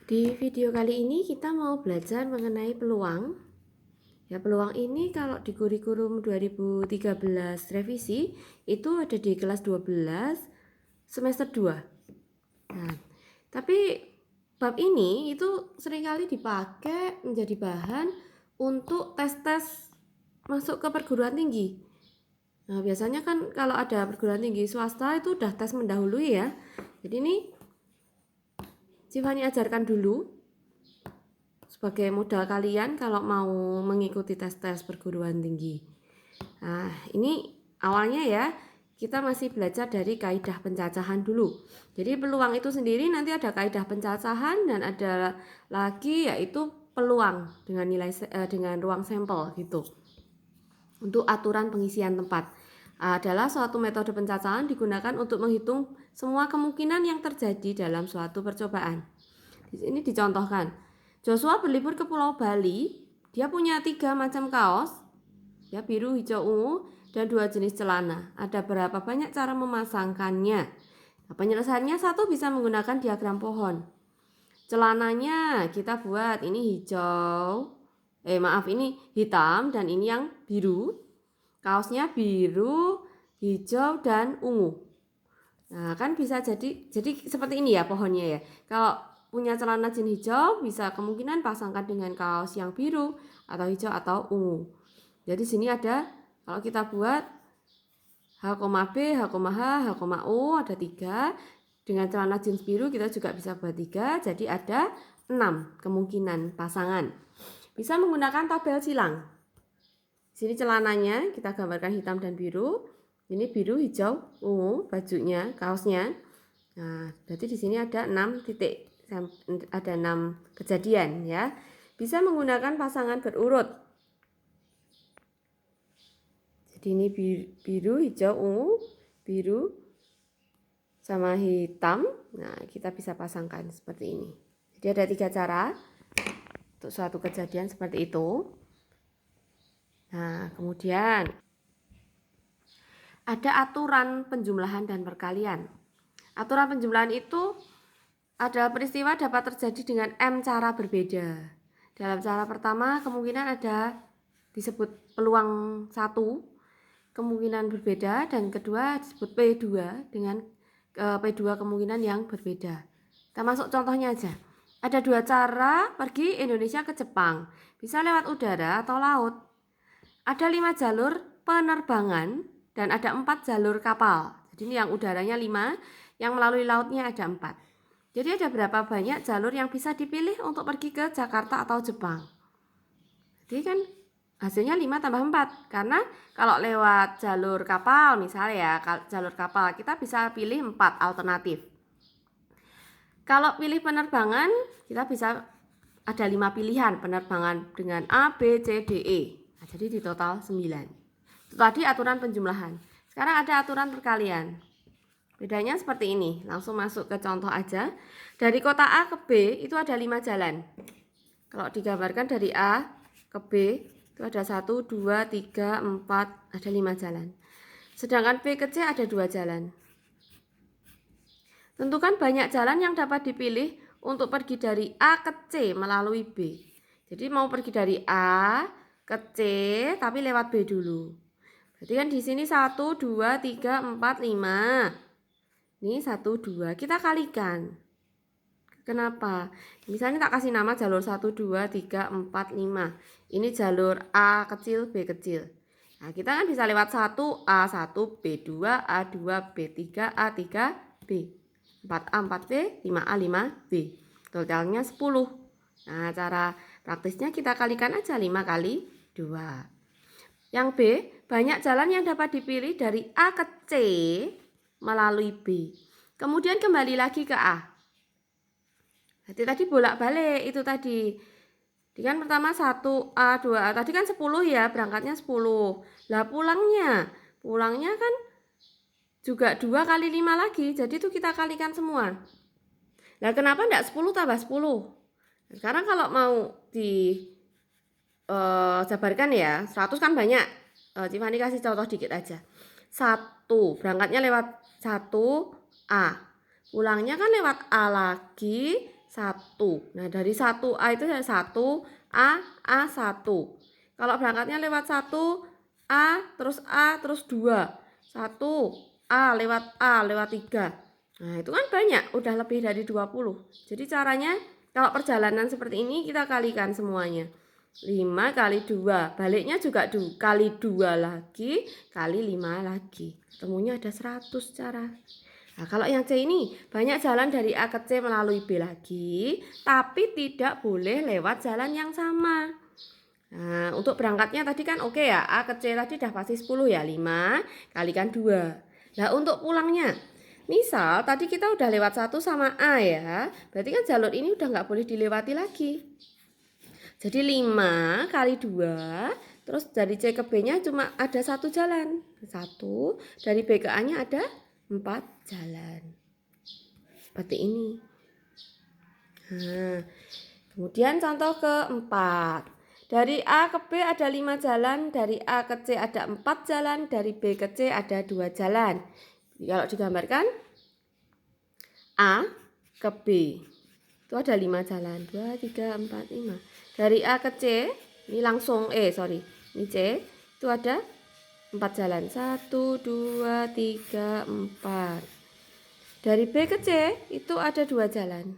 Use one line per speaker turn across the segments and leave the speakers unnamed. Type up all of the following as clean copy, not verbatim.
Di video kali ini kita mau belajar mengenai peluang. Ya, peluang ini kalau di kurikulum 2013 revisi itu ada di kelas 12 semester 2. Nah, tapi bab ini itu seringkali dipakai menjadi bahan untuk tes-tes masuk ke perguruan tinggi. Nah, biasanya kan kalau ada perguruan tinggi swasta itu udah tes mendahului ya. Jadi ini Tiffany ajarkan dulu sebagai modal kalian kalau mau mengikuti tes-tes perguruan tinggi. Nah, ini awalnya ya, kita masih belajar dari kaidah pencacahan dulu. Jadi peluang itu sendiri nanti ada kaidah pencacahan dan ada lagi yaitu peluang dengan nilai dengan ruang sampel gitu. Untuk aturan pengisian tempat adalah suatu metode pencacahan digunakan untuk menghitung semua kemungkinan yang terjadi dalam suatu percobaan. Di sini dicontohkan, Joshua berlibur ke Pulau Bali. Dia punya 3 macam kaos, ya, biru, hijau, ungu, dan 2 jenis celana. Ada berapa banyak cara memasangkannya? Nah, penyelesaiannya satu bisa menggunakan diagram pohon. Celananya kita buat ini hijau, ini hitam dan ini yang biru. Kaosnya biru, hijau, dan ungu. Nah, kan bisa jadi seperti ini ya pohonnya ya. Kalau punya celana jenis hijau bisa kemungkinan pasangkan dengan kaos yang biru atau hijau atau ungu. Jadi sini ada kalau kita buat H, B, H, H, H, O ada 3. Dengan celana jeans biru kita juga bisa buat 3. Jadi ada 6 kemungkinan pasangan. Bisa menggunakan tabel silang. Sini celananya kita gambarkan hitam dan biru. Ini biru, hijau, ungu bajunya, kaosnya. Nah, berarti di sini ada 6 titik, ada 6 kejadian ya. Bisa menggunakan pasangan berurut. Jadi ini biru, hijau, ungu, biru sama hitam. Nah, kita bisa pasangkan seperti ini. Jadi ada 3 cara untuk suatu kejadian seperti itu. Nah, kemudian ada aturan penjumlahan dan perkalian. Aturan penjumlahan itu adalah peristiwa dapat terjadi dengan M cara berbeda. Dalam cara pertama kemungkinan ada disebut peluang 1, kemungkinan berbeda, dan kedua disebut P2 dengan P2 kemungkinan yang berbeda. Kita masuk contohnya aja. Ada 2 cara pergi Indonesia ke Jepang. Bisa lewat udara atau laut. Ada 5 jalur penerbangan dan ada 4 jalur kapal. Jadi ini yang udaranya 5, yang melalui lautnya ada 4. Jadi ada berapa banyak jalur yang bisa dipilih untuk pergi ke Jakarta atau Jepang? Jadi kan hasilnya 5 tambah 4. Karena kalau lewat jalur kapal misalnya ya, jalur kapal kita bisa pilih 4 alternatif. Kalau pilih penerbangan kita bisa ada 5 pilihan penerbangan dengan A, B, C, D, E. Nah, jadi di total 9. Itu tadi aturan penjumlahan. Sekarang ada aturan perkalian. Bedanya seperti ini. Langsung masuk ke contoh aja. Dari kota A ke B itu ada 5 jalan. Kalau digambarkan dari A ke B itu ada 1, 2, 3, 4, ada 5 jalan. Sedangkan B ke C ada 2 jalan. Tentukan banyak jalan yang dapat dipilih untuk pergi dari A ke C melalui B. Jadi mau pergi dari A ke C tapi lewat B dulu. Berarti kan di sini 1, 2, 3, 4, 5. Ini 1, 2. Kita kalikan. Kenapa? Misalnya tak kasih nama jalur 1, 2, 3, 4, 5. Ini jalur A kecil, B kecil. Nah, kita kan bisa lewat 1, A1, B2, A2, B3, A3, B. 4A, 4B, 5A, 5B. Totalnya 10. Nah, cara praktisnya kita kalikan aja 5 kali 2. Yang B, banyak jalan yang dapat dipilih dari A ke C melalui B. Kemudian kembali lagi ke A. Jadi tadi bolak-balik itu tadi. Kan pertama 1A, 2A. Tadi kan 10 ya, berangkatnya 10. Lah pulangnya kan juga 2 kali 5 lagi. Jadi itu kita kalikan semua. Lah kenapa enggak 10 tambah 10? Sekarang kalau mau jabarkan ya, 100 kan banyak. Tiffany kasih contoh dikit aja. 1, berangkatnya lewat 1A. Pulangnya kan lewat A lagi, 1. Nah, dari 1A itu ada 1A, A1. Kalau berangkatnya lewat 1A, terus 2. 1A lewat 3. Nah, itu kan banyak, udah lebih dari 20. Jadi caranya kalau perjalanan seperti ini kita kalikan semuanya. 5 kali 2, baliknya juga kali 2 lagi, kali 5 lagi. Ketemunya ada 100 cara. Nah, kalau yang C ini banyak jalan dari A ke C melalui B lagi, tapi tidak boleh lewat jalan yang sama. Nah, untuk berangkatnya tadi kan oke ya, A ke C tadi udah pasti 10 ya, 5 kalikan 2. Nah, untuk pulangnya, misal tadi kita udah lewat 1 sama A ya, berarti kan jalur ini udah nggak boleh dilewati lagi. Jadi 5 kali 2, terus dari C ke B-nya cuma ada 1 jalan. 1, dari B ke A-nya ada 4 jalan. Seperti ini. Nah, kemudian contoh keempat. Dari A ke B ada 5 jalan, dari A ke C ada 4 jalan, dari B ke C ada 2 jalan. Kalau digambarkan A ke B itu ada 5 jalan. 2, 3, 4, 5. Dari A ke C, ini langsung ini C, itu ada 4 jalan. 1, 2, 3, 4. Dari B ke C, itu ada 2 jalan.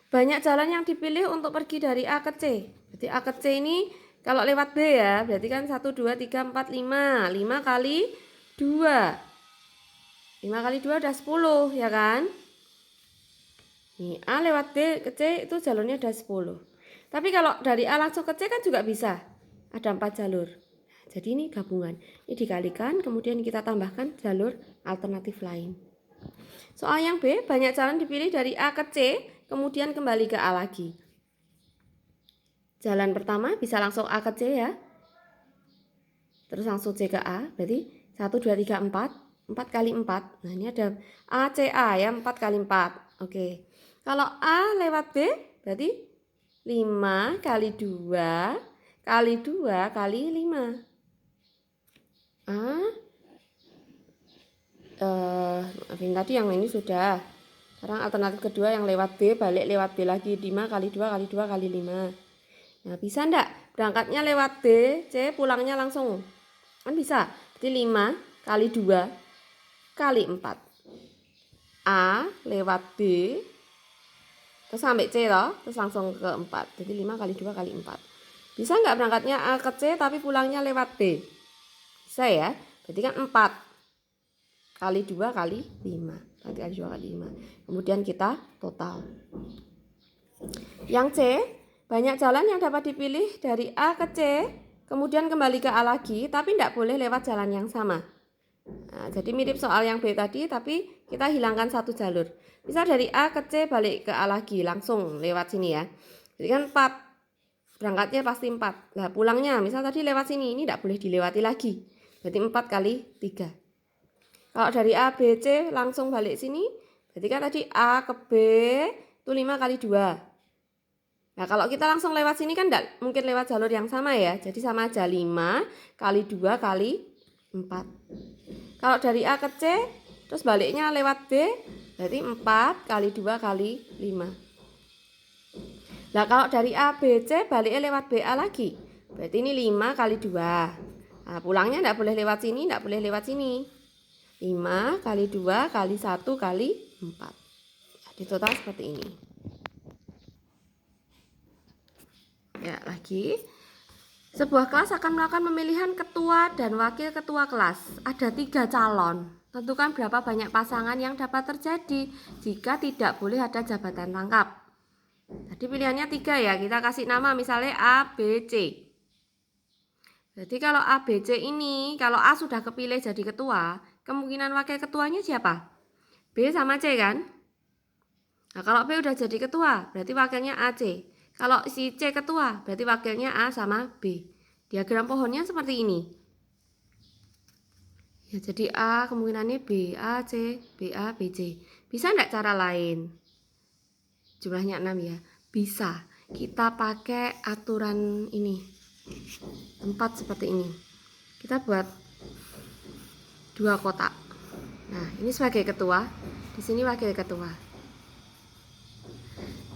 Banyak jalan yang dipilih untuk pergi dari A ke C. Berarti A ke C ini kalau lewat B ya, berarti kan 1, 2, 3, 4, 5. 5 kali 2. 5 kali 2 udah 10, ya kan? Nih, A lewat B ke C itu jalurnya ada 10. Tapi kalau dari A langsung ke C kan juga bisa. Ada 4 jalur. Jadi ini gabungan. Ini dikalikan, kemudian kita tambahkan jalur alternatif lain. Soal yang B, banyak jalan dipilih dari A ke C, kemudian kembali ke A lagi. Jalan pertama bisa langsung A ke C ya. Terus langsung C ke A, berarti 1, 2, 3, 4. 4 kali 4. Nah, ini ada A, C, A ya, 4 kali 4. Oke. Kalau A lewat B, berarti 5 kali 2 kali 2 kali 5. Tadi yang ini sudah. Sekarang alternatif kedua yang lewat B, balik lewat B lagi. 5 kali 2 kali 2 kali 5. Nah, bisa enggak? Berangkatnya lewat B, C, pulangnya langsung. Kan bisa. Jadi 5 kali 2 kali 4. A lewat B, terus sampai C loh, terus langsung ke 4. Jadi 5 kali 2 kali 4. Bisa enggak berangkatnya A ke C tapi pulangnya lewat B? Bisa ya. Berarti kan 4 kali 2 kali 5. 4 kali 2 kali 5. Kemudian kita total. Yang C, banyak jalan yang dapat dipilih dari A ke C, kemudian kembali ke A lagi, tapi tidak boleh lewat jalan yang sama. Nah, jadi mirip soal yang B tadi, tapi kita hilangkan satu jalur. Bisa dari A ke C balik ke A lagi, langsung lewat sini ya. Jadi kan 4, berangkatnya pasti 4. Nah, pulangnya misal tadi lewat sini, ini tidak boleh dilewati lagi. Berarti 4 kali 3. Kalau dari A, B, C langsung balik sini, berarti kan tadi A ke B itu 5 kali 2. Nah, kalau kita langsung lewat sini kan tidak mungkin lewat jalur yang sama ya. Jadi sama aja 5 kali 2 kali 4. Kalau dari A ke C, terus baliknya lewat B, berarti 4 kali 2 kali 5. Nah, kalau dari A, B, C, baliknya lewat BA lagi. Berarti ini 5 kali 2. Nah, pulangnya tidak boleh lewat sini, tidak boleh lewat sini. 5 kali 2 kali 1 kali 4. Jadi total seperti ini. Ya, lagi. Sebuah kelas akan melakukan pemilihan ketua dan wakil ketua kelas. Ada 3 calon. Tentukan berapa banyak pasangan yang dapat terjadi jika tidak boleh ada jabatan rangkap. Jadi pilihannya 3 ya. Kita kasih nama misalnya A, B, C. Jadi kalau A, B, C ini, kalau A sudah kepilih jadi ketua, kemungkinan wakil ketuanya siapa? B sama C kan? Nah, kalau B udah jadi ketua, berarti wakilnya A, C. Kalau si C ketua, berarti wakilnya A sama B. Diagram pohonnya seperti ini. Ya, jadi A kemungkinannya B, A, C, B, A, B, C. Bisa enggak cara lain? Jumlahnya 6 ya. Bisa. Kita pakai aturan ini. Tempat seperti ini. Kita buat 2 kotak. Nah, ini sebagai ketua, di sini wakil ketua.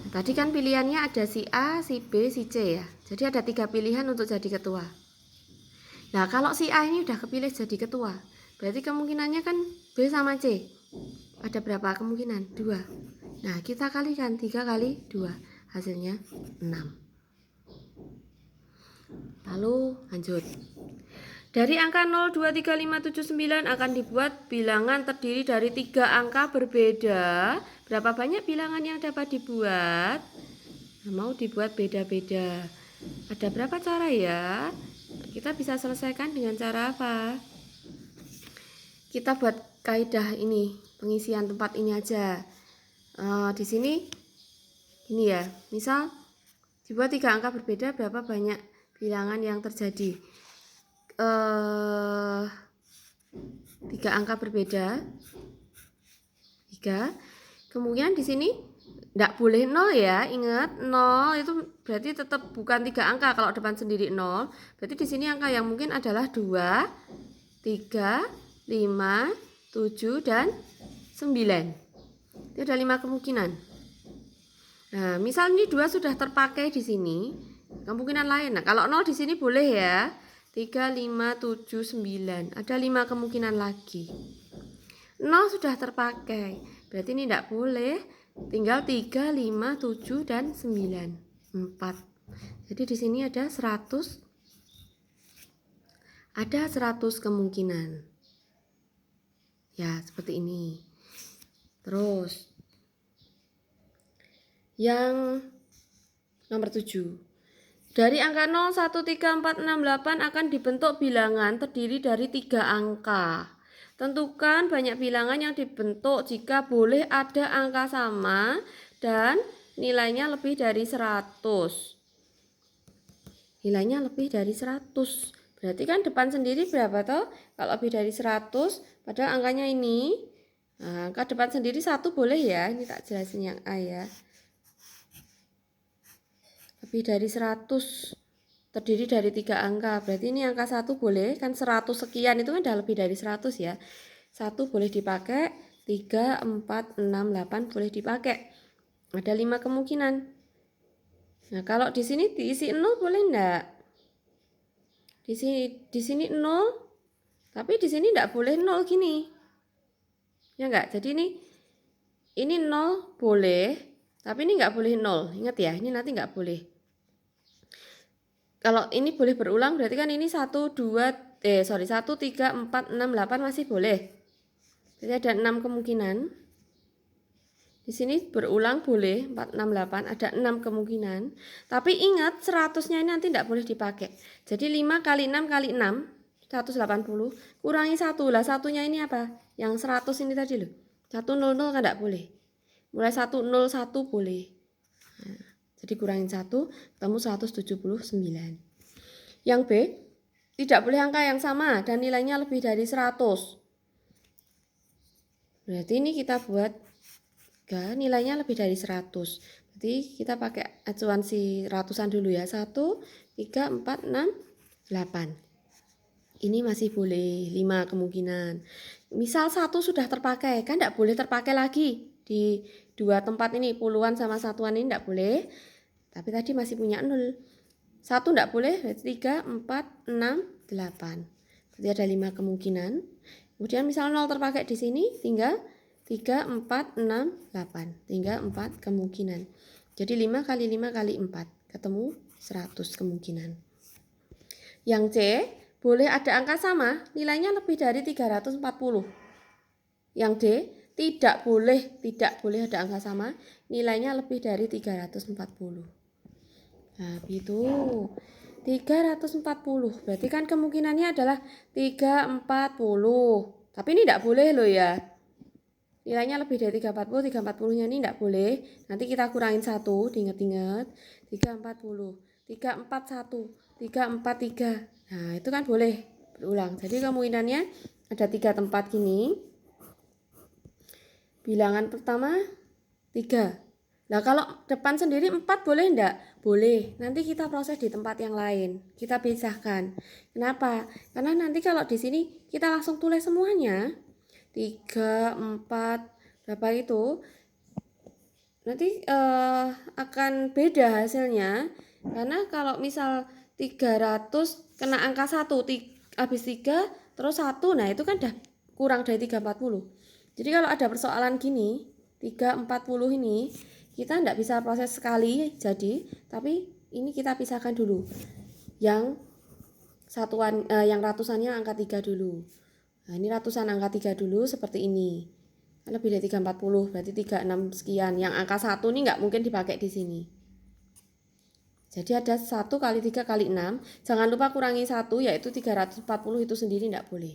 Tadi kan pilihannya ada si A, si B, si C ya. Jadi ada 3 pilihan untuk jadi ketua. Nah kalau si A ini udah kepilih jadi ketua, berarti kemungkinannya kan B sama C. Ada berapa kemungkinan? 2. Nah kita kalikan 3 kali 2, hasilnya 6. Lalu lanjut. Dari angka 0, 2, 3, 5, 7, 9 akan dibuat bilangan terdiri dari 3 angka berbeda. Berapa banyak bilangan yang dapat dibuat? Nah, mau dibuat beda-beda. Ada berapa cara ya? Kita bisa selesaikan dengan cara apa? Kita buat kaidah ini, pengisian tempat ini aja. Di sini ini ya, misal dibuat 3 angka berbeda, berapa banyak bilangan yang terjadi? 3 angka berbeda, 3. Kemudian di sini tidak boleh 0 ya, ingat 0 itu berarti tetap bukan 3 angka. Kalau depan sendiri 0, berarti di sini angka yang mungkin adalah 2, 3, 5, 7, dan 9. Itu ada 5 kemungkinan. Nah, misal ini 2 sudah terpakai di sini, kemungkinan lain. Nah, kalau 0 di sini boleh ya. 3, 5, 7, 9. Ada 5 kemungkinan lagi. 0 sudah terpakai, berarti ini tidak boleh. Tinggal 3, 5, 7, dan 9. 4. Jadi di sini ada 100. Ada 100 kemungkinan. Ya, seperti ini. Terus yang nomor 7. Dari angka 0, 1, 3, 4, 6, 8 akan dibentuk bilangan terdiri dari 3 angka. Tentukan banyak bilangan yang dibentuk jika boleh ada angka sama dan nilainya lebih dari 100. Nilainya lebih dari 100. Berarti kan depan sendiri berapa toh? Kalau lebih dari 100, padahal angkanya ini. Nah, angka depan sendiri 1 boleh ya. Ini tak jelasin yang A ya. Lebih dari 100 terdiri dari 3 angka. Berarti ini angka 1 boleh, kan 100 sekian itu kan udah lebih dari 100 ya. 1 boleh dipakai, 3, 4, 6, 8 boleh dipakai. Ada 5 kemungkinan. Nah, kalau di sini diisi 0 boleh enggak? Di sini 0, tapi di sini enggak boleh 0 gini. Ya enggak? Jadi ini 0 boleh, tapi ini enggak boleh 0. Ingat ya, ini nanti enggak boleh. Kalau ini boleh berulang berarti kan ini 1, 3, 4, 6, 8 masih boleh. Jadi ada 6 kemungkinan. Di sini berulang boleh 4, 6, 8 ada 6 kemungkinan. Tapi ingat 100-nya ini nanti tidak boleh dipakai. Jadi 5 kali 6 kali 6 180 kurangi 1 lah, satunya ini apa? Yang 100 ini tadi loh. 100 kan tidak boleh. Mulai 101 boleh. Nah, jadi kurangin 1 ketemu 179. Yang B, tidak boleh angka yang sama dan nilainya lebih dari 100. Berarti ini kita buat nilainya lebih dari 100. Berarti kita pakai acuan si ratusan dulu ya. 1, 3, 4, 6, 8. Ini masih boleh 5 kemungkinan. Misal 1 sudah terpakai, kan tidak boleh terpakai lagi. Di 2 tempat ini, puluhan sama satuan ini tidak boleh. Tapi tadi masih punya 0. 1 tidak boleh, berarti 3, 4, 6, 8. Berarti ada 5 kemungkinan. Kemudian misal 0 terpakai di sini, tinggal 3, 4, 6, 8. Tinggal 4 kemungkinan. Jadi 5 kali 5 kali 4. Ketemu 100 kemungkinan. Yang C, boleh ada angka sama, nilainya lebih dari 340. Yang D, tidak boleh ada angka sama, nilainya lebih dari 340. Nah, itu 340. Berarti kan kemungkinannya adalah 340. Tapi ini tidak boleh loh ya. Nilainya lebih dari 340, 340-nya ini tidak boleh. Nanti kita kurangin 1, diingat-ingat. 340, 341, 343. Nah, itu kan boleh berulang. Jadi kemungkinannya ada 3 tempat gini. Bilangan pertama 3. Nah, kalau depan sendiri 4 boleh enggak? Boleh. Nanti kita proses di tempat yang lain. Kita pisahkan. Kenapa? Karena nanti kalau di sini kita langsung tulis semuanya. 3, 4, berapa itu? nanti akan beda hasilnya. Karena kalau misal 300 kena angka 1 habis 3 terus 1, nah itu kan udah kurang dari 340. Jadi kalau ada persoalan gini 340 ini kita tidak bisa proses sekali jadi, tapi ini kita pisahkan dulu. Yang satuan yang ratusannya angka 3 dulu. Nah, ini ratusan angka 3 dulu seperti ini. Lebih dari 340 berarti 36 sekian. Yang angka 1 ini nggak mungkin dipakai di sini. Jadi ada 1 kali 3 kali 6. Jangan lupa kurangi 1 yaitu 340 itu sendiri nggak boleh.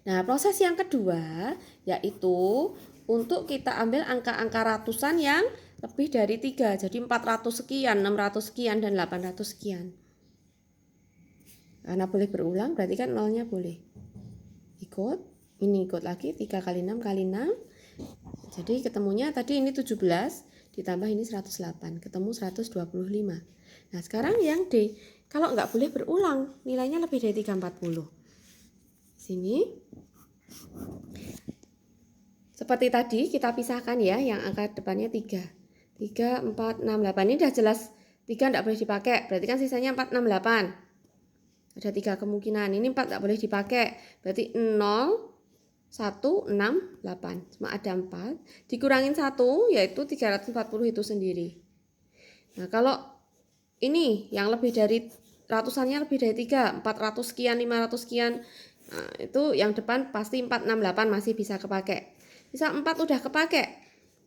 Nah, proses yang kedua yaitu untuk kita ambil angka-angka ratusan yang lebih dari 3. Jadi 400 sekian, 600 sekian, dan 800 sekian. Karena boleh berulang berarti kan nolnya boleh. Ikut, ini ikut lagi 3 kali 6 kali 6. Jadi ketemunya tadi ini 17 ditambah ini 108, ketemu 125. Nah sekarang yang D, kalau nggak boleh berulang, nilainya lebih dari 340. Sini seperti tadi kita pisahkan ya, yang angka depannya 3 4, 6, 8. Ini udah jelas 3 nggak boleh dipakai, berarti kan sisanya 4, 6, 8. Ada 3 kemungkinan, ini 4 nggak boleh dipakai, berarti 0, 1, 6, 8. Cuma ada 4, dikurangin 1 yaitu 340 itu sendiri. Nah kalau ini yang lebih dari ratusannya lebih dari 3, 400 sekian, 500 sekian, nah itu yang depan pasti 4, 6, 8 masih bisa kepake. Bisa 4 udah kepake,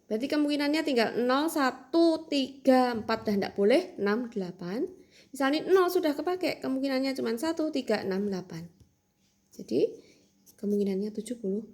berarti kemungkinannya tinggal 0, 1, 3, 4 dah tidak boleh, 6, 8. Misalnya 0 sudah kepake, kemungkinannya cuma 1, 3, 6, 8. Jadi kemungkinannya 70.